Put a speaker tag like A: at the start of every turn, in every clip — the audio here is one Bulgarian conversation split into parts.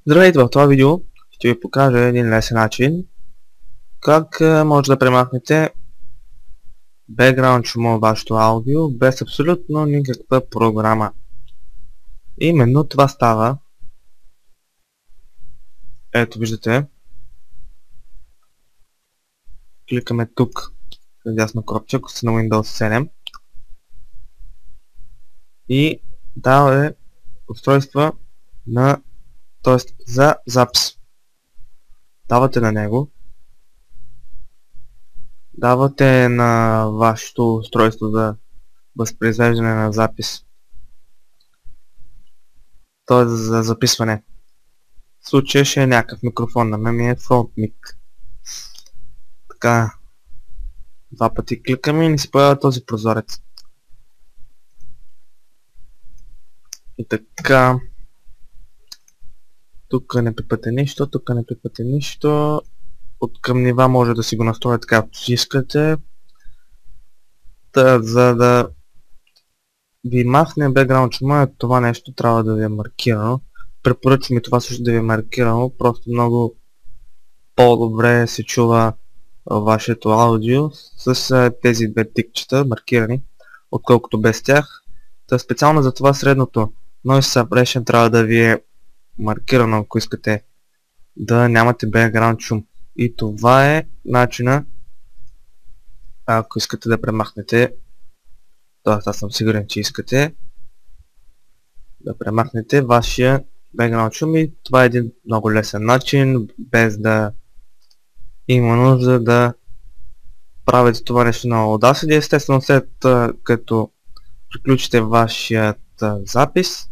A: Здравейте, в това видео ще ви покажа един лесен начин как може да премахнете бекграунд шума от вашето аудио без абсолютно никаква програма. Именно това става. Ето виждате. Кликаме тук в дясно копче, ако сте на Windows 7. И дава устройства на за запис. Давате на него. Давате на вашето устройство за възпроизвеждане на запис. Т.е. за записване. В случая ще е някакъв микрофон, на мен е фронтмик. Така. Два пъти кликаме и ни се появява този прозорец. И така. Тук не пипате нищо, тук не пипате нищо. От към нива може да си го настроите както си искате. За да ви махне бекграунд шума, това нещо трябва да ви е маркирано. Препоръчвам и това също да ви е маркирано, просто много по-добре се чува вашето аудио с тези две тикчета маркирани, отколкото без тях. Та специално за това средното Noise Suppression трябва да ви е маркирано, ако искате да нямате бекграунд шум. И това е начина, ако искате да премахнете, т.е. аз съм сигурен, че искате да премахнете вашия бекграунд шум, и това е един много лесен начин, без да има нужда да правите това нещо на Audacity. Естествено, след като приключите вашият запис,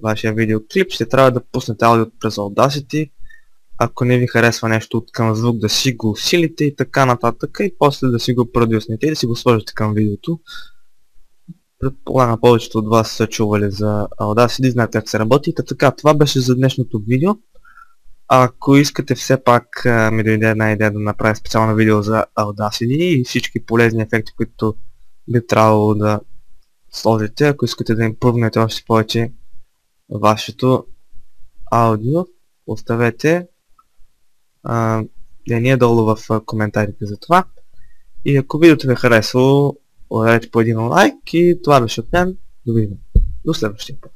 A: вашия видеоклип, ще трябва да пуснете аудиото през Audacity. Ако не ви харесва нещо от към звук, да си го усилите и така нататък, и после да си го продюснете и да си го сложите към видеото. Предполагам, повечето от вас са чували за Audacity, знаете как се работи. Така, това беше за днешното видео. Ако искате все пак ми дойде една идея да направя специално видео за Audacity и всички полезни ефекти, които би трябвало да сложите, ако искате да импрувнете още повече вашето аудио, оставете мнение долу в коментарите за това. И ако видеото ви е харесало, ударете по един лайк, и това беше от мен. Довиждане. До следващия път.